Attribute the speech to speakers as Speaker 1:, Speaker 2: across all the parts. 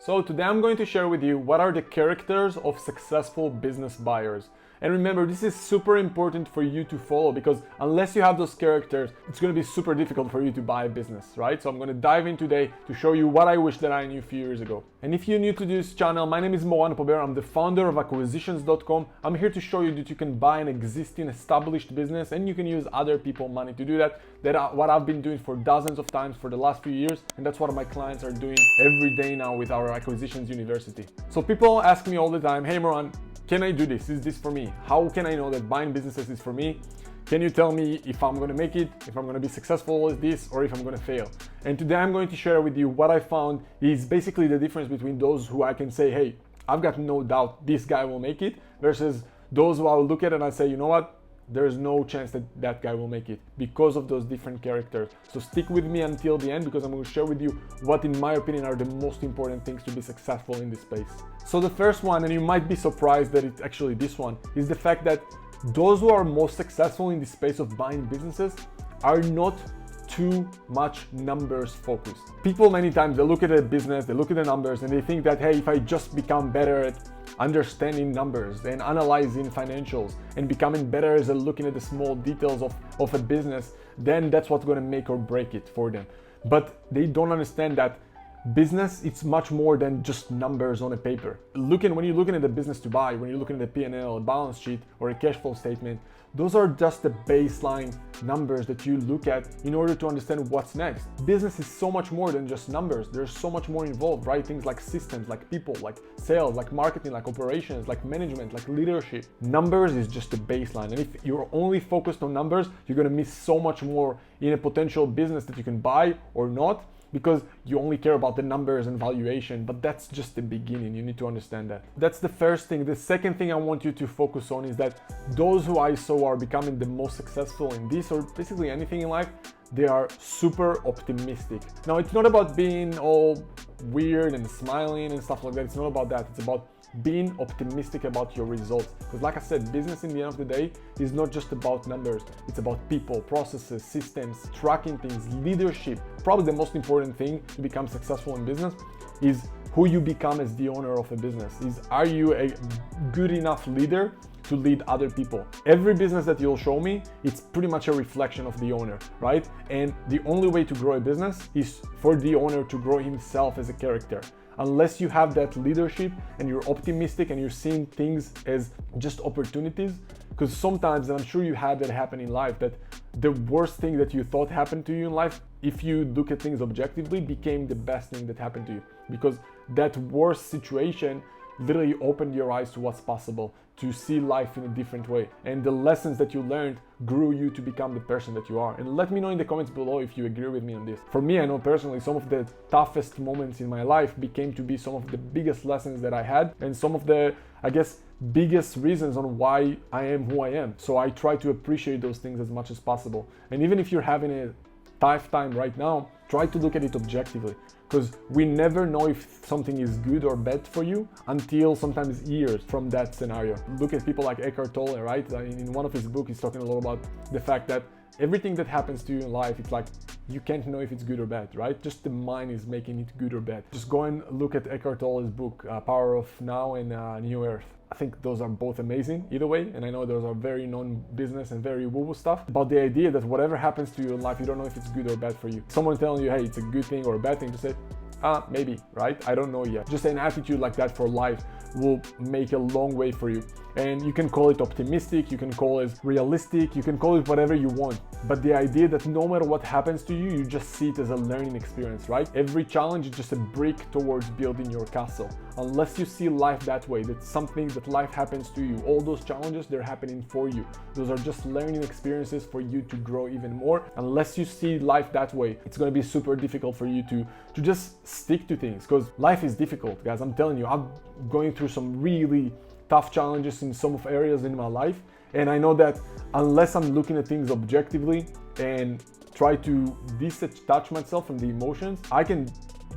Speaker 1: So today I'm going to share with you what are the characters of successful business buyers. And remember, this is super important for you to follow because unless you have those characters, it's going to be super difficult for you to buy a business, right? So I'm going to dive in today to show you what I wish that I knew a few years ago. And if you're new to this channel, my name is Moran Pober. I'm the founder of Acquisitions.com. I'm here to show you that you can buy an existing established business and you can use other people's money to do that. That's what I've been doing for dozens of times for the last few years. And that's what my clients are doing every day now with our Acquisitions University. So people ask me all the time, hey Moran, can I do this? Is this for me? How can I know that buying businesses is for me? Can you tell me if I'm gonna make it, if I'm gonna be successful with this, or if I'm gonna fail? And today I'm going to share with you what I found is basically the difference between those who I can say, hey, I've got no doubt this guy will make it, versus those who I will look at and I say, you know what? There's no chance that that guy will make it because of those different characters. So stick with me until the end because I'm going to share with you what in my opinion are the most important things to be successful in this space. So the first one, and you might be surprised that it's actually this one, is the fact that those who are most successful in the space of buying businesses are not too much numbers focused. People many times, they look at a business, they look at the numbers and they think that, hey, if I just become better at understanding numbers and analyzing financials and becoming better as looking at the small details of a business, then that's what's going to make or break it for them. But they don't understand that business, it's much more than just numbers on a paper. When you're looking at the business to buy, when you're looking at the P&L, a balance sheet, or a cash flow statement, those are just the baseline numbers that you look at in order to understand what's next. Business is so much more than just numbers. There's so much more involved, right? Things like systems, like people, like sales, like marketing, like operations, like management, like leadership. Numbers is just the baseline. And if you're only focused on numbers, you're gonna miss so much more in a potential business that you can buy or not, because you only care about the numbers and valuation, but that's just the beginning. You need to understand that. That's the first thing. The second thing I want you to focus on is that those who I saw are becoming the most successful in this or basically anything in life, they are super optimistic. Now, it's not about being all weird and smiling and stuff like that. It's not about that. It's about being optimistic about your results. Because like I said, business in the end of the day is not just about numbers. It's about people, processes, systems, tracking things, leadership. Probably the most important thing to become successful in business is who you become as the owner of a business. Are you a good enough leader to lead other people? Every business that you'll show me, it's pretty much a reflection of the owner, right? And the only way to grow a business is for the owner to grow himself as a character. Unless you have that leadership and you're optimistic and you're seeing things as just opportunities, because sometimes, and I'm sure you had that happen in life, that the worst thing that you thought happened to you in life, if you look at things objectively, became the best thing that happened to you, because that worst situation literally opened your eyes to what's possible, to see life in a different way. And the lessons that you learned grew you to become the person that you are. And let me know in the comments below if you agree with me on this. For me, I know personally some of the toughest moments in my life became to be some of the biggest lessons that I had and some of the, I guess, biggest reasons on why I am who I am. So I try to appreciate those things as much as possible. And even if you're having a tough time right now, try to look at it objectively, because we never know if something is good or bad for you until sometimes years from that scenario. Look at people like Eckhart Tolle, right? In one of his books, he's talking a lot about the fact that everything that happens to you in life, it's like you can't know if it's good or bad, right? Just the mind is making it good or bad. Just go and look at Eckhart Tolle's book, Power of Now and New Earth. I think those are both amazing either way, and I know those are very non-business and very woo-woo stuff about the idea that whatever happens to you in life, you don't know if it's good or bad for you. Someone telling you, hey, it's a good thing or a bad thing, to say, maybe, right? I don't know yet. Just an attitude like that for life will make a long way for you. And you can call it optimistic, you can call it realistic, you can call it whatever you want. But the idea that no matter what happens to you, you just see it as a learning experience, right? Every challenge is just a brick towards building your castle. Unless you see life that way, that's something that life happens to you. All those challenges, they're happening for you. Those are just learning experiences for you to grow even more. Unless you see life that way, it's gonna be super difficult for you to just stick to things, because life is difficult, guys. I'm telling you, I'm going through some really tough challenges in some of areas in my life, and I know that unless I'm looking at things objectively and try to detach myself from the emotions, I can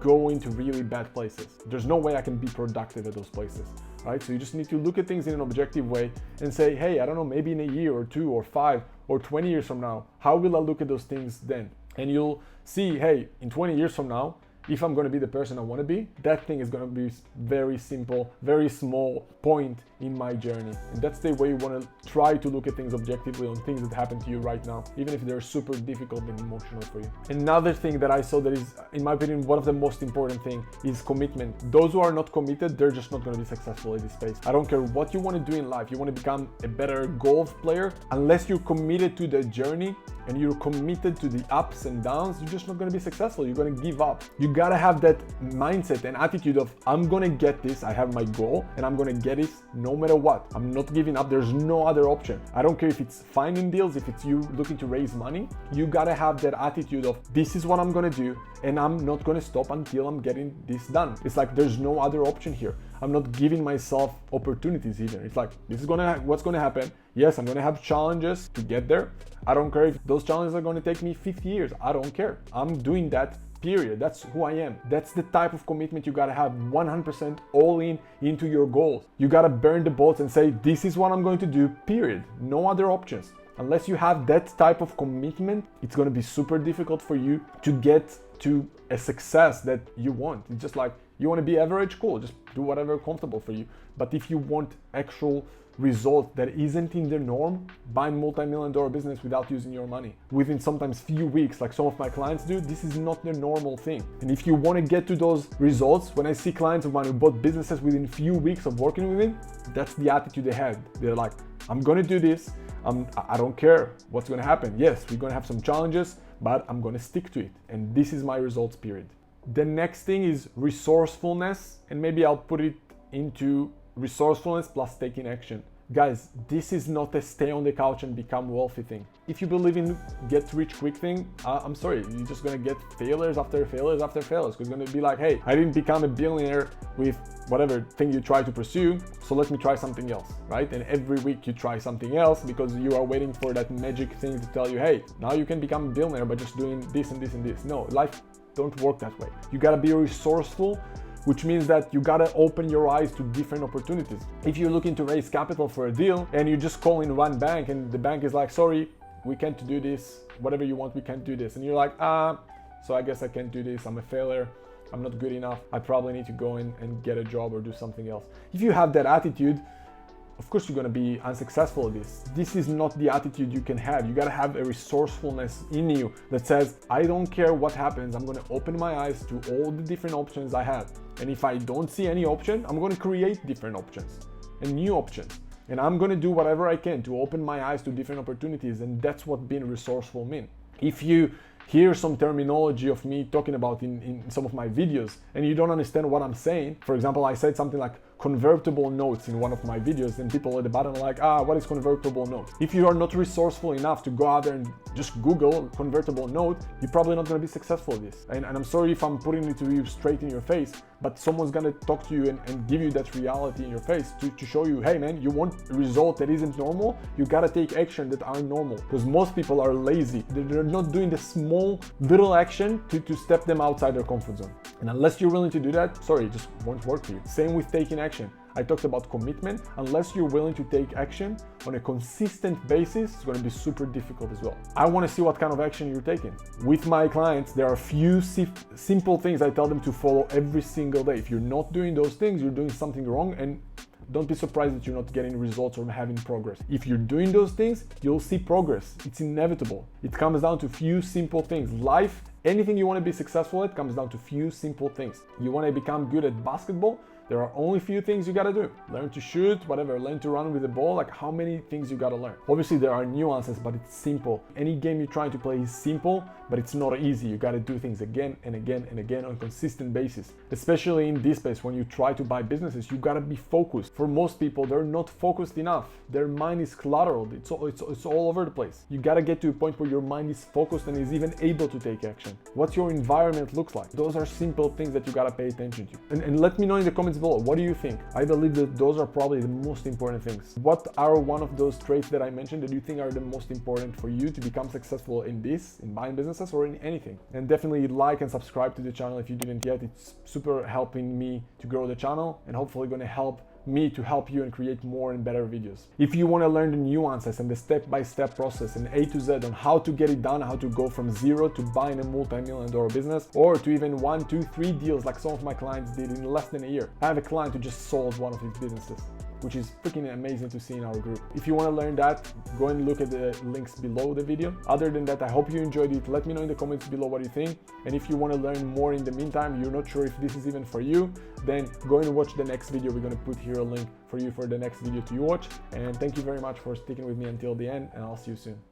Speaker 1: go into really bad places. There's no way I can be productive at those places, right? So you just need to look at things in an objective way and say, hey, I don't know, maybe in a year or 2 or 5 or 20 years from now, how will I look at those things then? And you'll see, hey, in 20 years from now, if I'm going to be the person I want to be, that thing is going to be very simple, very small point in my journey. And that's the way you want to try to look at things objectively on things that happen to you right now, even if they're super difficult and emotional for you. Another thing that I saw that is, in my opinion, one of the most important things is commitment. Those who are not committed, they're just not going to be successful in this space. I don't care what you want to do in life. You want to become a better golf player, unless you're committed to the journey and you're committed to the ups and downs, you're just not going to be successful. You're going to give up. You got to have that mindset and attitude of, I'm going to get this. I have my goal and I'm going to get it no matter what. I'm not giving up. There's no other option. I don't care if it's finding deals, if it's you looking to raise money. You got to have that attitude of, this is what I'm going to do and I'm not going to stop until I'm getting this done. It's like there's no other option here. I'm not giving myself opportunities even. It's like, this is what's gonna happen. Yes, I'm gonna have challenges to get there. I don't care if those challenges are gonna take me 50 years. I don't care. I'm doing that, period. That's who I am. That's the type of commitment you gotta have, 100% all in into your goals. You gotta burn the boats and say, this is what I'm going to do, period. No other options. Unless you have that type of commitment, it's gonna be super difficult for you to get to a success that you want. It's just like, you want to be average, cool, just do whatever comfortable for you. But if you want actual result that isn't in the norm, buy multi-million-dollar business without using your money within sometimes few weeks, like some of my clients do, this is not the normal thing. And if you want to get to those results, when I see clients of mine who bought businesses within few weeks of working with me, that's the attitude they had. They're like, I'm gonna do this, I don't care what's gonna happen. Yes, we're gonna have some challenges, but I'm gonna stick to it. And this is my results, period. The next thing is resourcefulness, and maybe I'll put it into resourcefulness plus taking action. Guys, this is not a stay on the couch and become wealthy thing. If you believe in get rich quick thing, I'm sorry, you're just gonna get failures after failures after failures. Because it's gonna be like, hey, I didn't become a billionaire with whatever thing you try to pursue, so let me try something else, right? And every week you try something else because you are waiting for that magic thing to tell you, hey, now you can become a billionaire by just doing this and this and this. No, life don't work that way. You gotta be resourceful, which means that you gotta open your eyes to different opportunities. If you're looking to raise capital for a deal and you just call in one bank and the bank is like, sorry, we can't do this, whatever you want, we can't do this. And you're like, so I guess I can't do this, I'm a failure, I'm not good enough, I probably need to go in and get a job or do something else. If you have that attitude, of course you're gonna be unsuccessful at this. This is not the attitude you can have. You gotta have a resourcefulness in you that says, I don't care what happens, I'm gonna open my eyes to all the different options I have. And if I don't see any option, I'm gonna create different options and new options. And I'm gonna do whatever I can to open my eyes to different opportunities. And that's what being resourceful means. If you hear some terminology of me talking about in some of my videos and you don't understand what I'm saying, for example, I said something like convertible notes in one of my videos and people at the bottom are like, what is convertible note? If you are not resourceful enough to go out there and just Google convertible note, you're probably not going to be successful at this. And I'm sorry if I'm putting it to you straight in your face, but someone's going to talk to you and give you that reality in your face to show you, hey man, you want a result that isn't normal, you got to take action that are normal. Because most people are lazy. They're not doing the small little action to step them outside their comfort zone. And unless you're willing to do that, sorry, it just won't work for you. Same with taking action. I talked about commitment. Unless you're willing to take action on a consistent basis, it's going to be super difficult as well. I want to see what kind of action you're taking. With my clients, there are a few simple things I tell them to follow every single day. If you're not doing those things, you're doing something wrong, and don't be surprised that you're not getting results or having progress. If you're doing those things, you'll see progress. It's inevitable. It comes down to few simple things. Life, anything you want to be successful at comes down to few simple things. You want to become good at basketball? There are only few things you gotta do. Learn to shoot, whatever, learn to run with the ball, like how many things you gotta learn. Obviously there are nuances, but it's simple. Any game you're trying to play is simple, but it's not easy. You gotta do things again and again and again on a consistent basis. Especially in this space, when you try to buy businesses, you gotta be focused. For most people, they're not focused enough. Their mind is cluttered, it's all over the place. You gotta get to a point where your mind is focused and is even able to take action. What's your environment looks like? Those are simple things that you gotta pay attention to. And let me know in the comments below, what do you think? I believe that those are probably the most important things. What are one of those traits that I mentioned that you think are the most important for you to become successful in buying businesses or in anything? And definitely like and subscribe to the channel if you didn't yet. It's super helping me to grow the channel and hopefully gonna help me to help you and create more and better videos. If you want to learn the nuances and the step-by-step process and A to Z on how to get it done, how to go from zero to buying a multi-million-dollar business, or to even 1, 2, 3 deals like some of my clients did in less than a year. I have a client who just sold one of his businesses, which is freaking amazing to see in our group. If you want to learn that, go and look at the links below the video. Other than that, I hope you enjoyed it. Let me know in the comments below what you think. And if you want to learn more in the meantime, you're not sure if this is even for you, then go and watch the next video. We're going to put here a link for you for the next video to watch. And thank you very much for sticking with me until the end, and I'll see you soon.